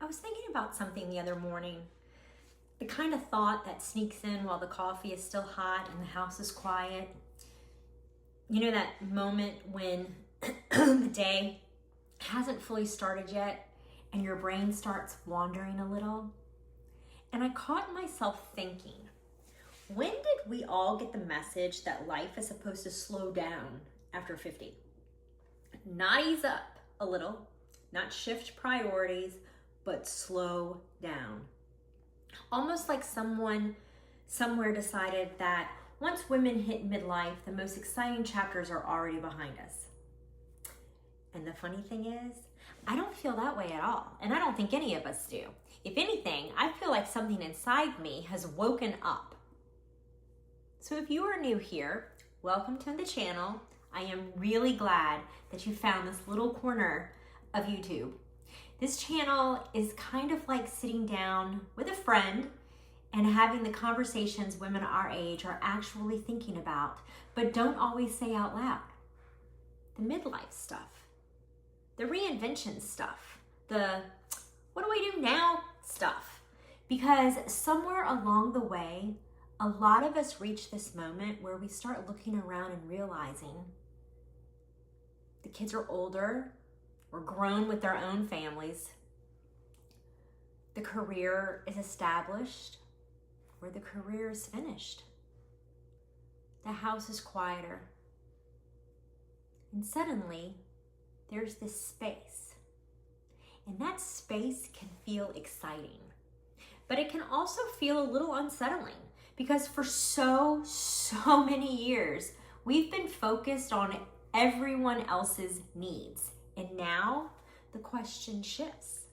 I was thinking about something the other morning. The kind of thought that sneaks in while the coffee is still hot and the house is quiet. You know, that moment when the day hasn't fully started yet and your brain starts wandering a little? And I caught myself thinking, when did we all get the message that life is supposed to slow down after 50? Not ease up a little, not shift priorities, but slow down. Almost like someone somewhere decided that once women hit midlife, the most exciting chapters are already behind us. And the funny thing is, I don't feel that way at all. And I don't think any of us do. If anything, I feel like something inside me has woken up. So if you are new here, welcome to the channel. I am really glad that you found this little corner of YouTube. This channel is kind of like sitting down with a friend and having the conversations women our age are actually thinking about, but don't always say out loud. The midlife stuff, the reinvention stuff, the what do I do now stuff. Because somewhere along the way, a lot of us reach this moment where we start looking around and realizing the kids are older, or grown with their own families. The career is established, or the career is finished. The house is quieter. And suddenly, there's this space. And that space can feel exciting. But it can also feel a little unsettling because for so many years, we've been focused on everyone else's needs. And now the question shifts.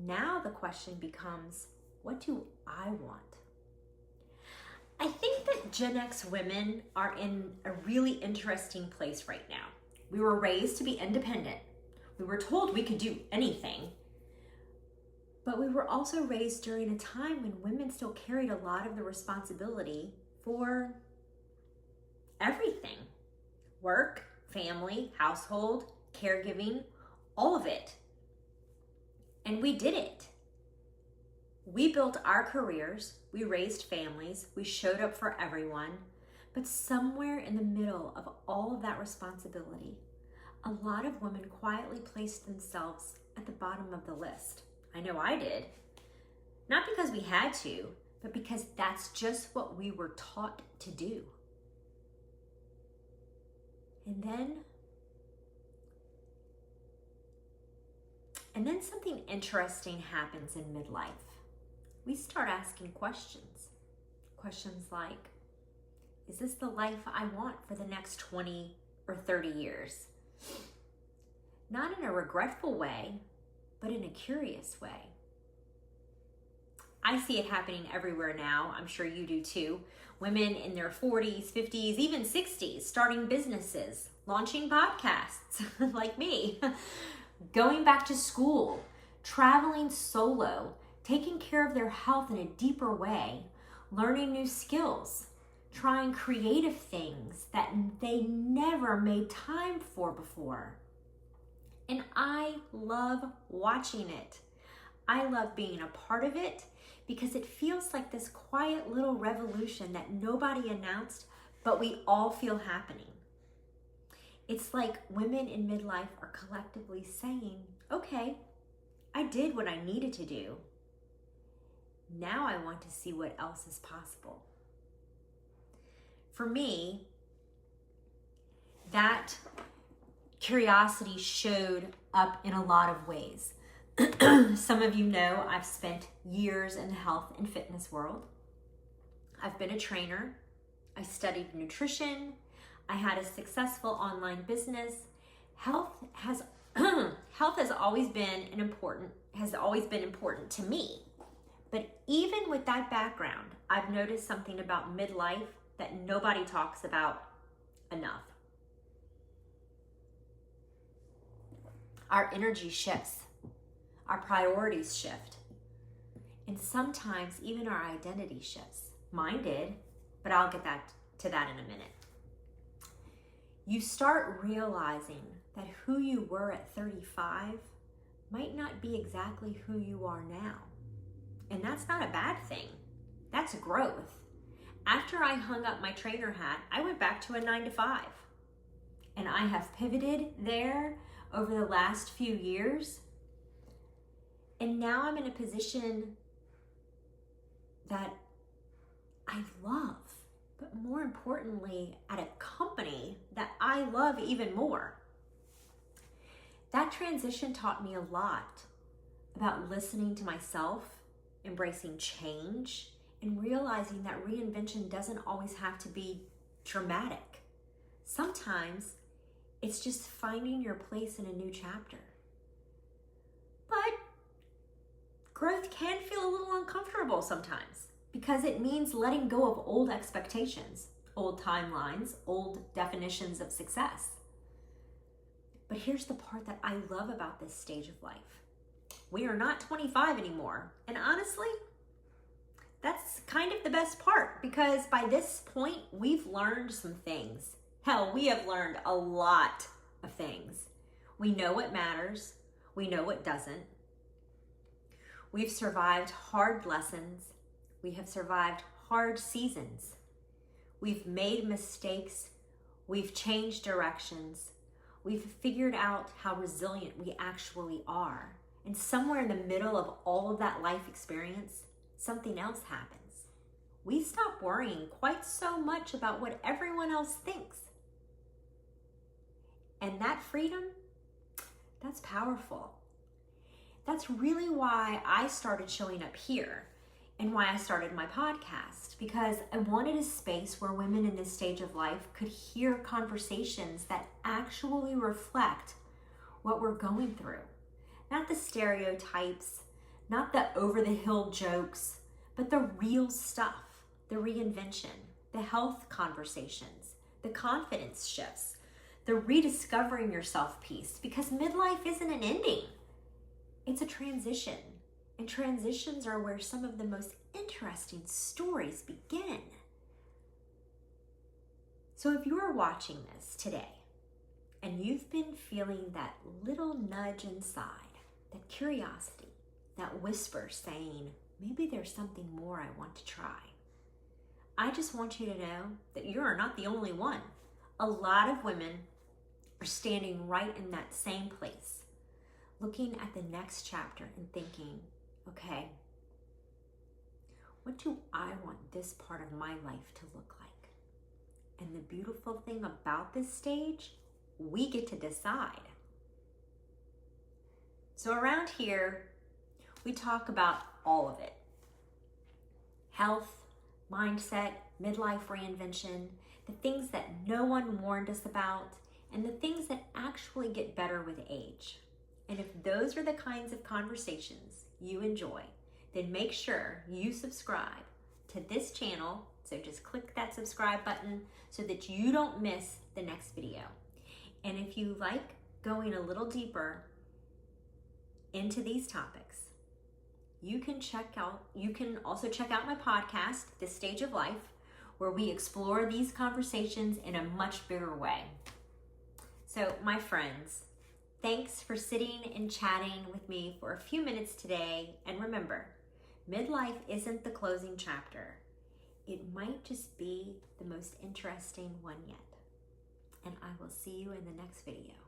Now the question becomes, what do I want? I think that Gen X women are in a really interesting place right now. We were raised to be independent. We were told we could do anything. But we were also raised during a time when women still carried a lot of the responsibility for everything. Work, family, household, caregiving, all of it. And we did it. We built our careers, we raised families, we showed up for everyone, but somewhere in the middle of all of that responsibility, a lot of women quietly placed themselves at the bottom of the list. I know I did. Not because we had to, but because that's just what we were taught to do. And then something interesting happens in midlife. We start asking questions. Questions like, is this the life I want for the next 20 or 30 years? Not in a regretful way, but in a curious way. I see it happening everywhere now. I'm sure you do too. Women in their 40s, 50s, even 60s, starting businesses, launching podcasts like me, going back to school, traveling solo, taking care of their health in a deeper way, learning new skills, trying creative things that they never made time for before. And I love watching it. I love being a part of it because it feels like this quiet little revolution that nobody announced, but we all feel happening. It's like women in midlife are collectively saying, okay, I did what I needed to do. Now I want to see what else is possible. For me, that curiosity showed up in a lot of ways. Some of you know I've spent years in the health and fitness world. I've been a trainer. I studied nutrition. I had a successful online business. Health has always been important to me. But even with that background, I've noticed something about midlife that nobody talks about enough. Our energy shifts. Our priorities shift. And sometimes even our identity shifts. Mine did, but I'll get to that in a minute. You start realizing that who you were at 35 might not be exactly who you are now. And that's not a bad thing. That's growth. After I hung up my trainer hat, I went back to a 9-to-5. And I have pivoted there over the last few years. And now I'm in a position that I love, but more importantly, at a company that I love even more. That transition taught me a lot about listening to myself, embracing change, and realizing that reinvention doesn't always have to be dramatic. Sometimes it's just finding your place in a new chapter. But growth can feel a little uncomfortable sometimes because it means letting go of old expectations, old timelines, old definitions of success. But here's the part that I love about this stage of life. We are not 25 anymore. And honestly, that's kind of the best part because by this point, we've learned some things. Hell, we have learned a lot of things. We know what matters. We know what doesn't. We've survived hard lessons. We have survived hard seasons. We've made mistakes. We've changed directions. We've figured out how resilient we actually are. And somewhere in the middle of all of that life experience, something else happens. We stop worrying quite so much about what everyone else thinks. And that freedom, that's powerful. That's really why I started showing up here and why I started my podcast, because I wanted a space where women in this stage of life could hear conversations that actually reflect what we're going through. Not the stereotypes, not the over-the-hill jokes, but the real stuff, the reinvention, the health conversations, the confidence shifts, the rediscovering yourself piece, because midlife isn't an ending. It's a transition, and transitions are where some of the most interesting stories begin. So if you are watching this today, and you've been feeling that little nudge inside, that curiosity, that whisper saying, maybe there's something more I want to try, I just want you to know that you are not the only one. A lot of women are standing right in that same place, looking at the next chapter and thinking, okay, what do I want this part of my life to look like? And the beautiful thing about this stage, we get to decide. So around here, we talk about all of it. Health, mindset, midlife reinvention, the things that no one warned us about, and the things that actually get better with age. And if those are the kinds of conversations you enjoy, then make sure you subscribe to this channel. So just click that subscribe button so that you don't miss the next video. And if you like going a little deeper into these topics, you can also check out my podcast, This Stage of Life, where we explore these conversations in a much bigger way. So my friends, thanks for sitting and chatting with me for a few minutes today. And remember, midlife isn't the closing chapter. It might just be the most interesting one yet. And I will see you in the next video.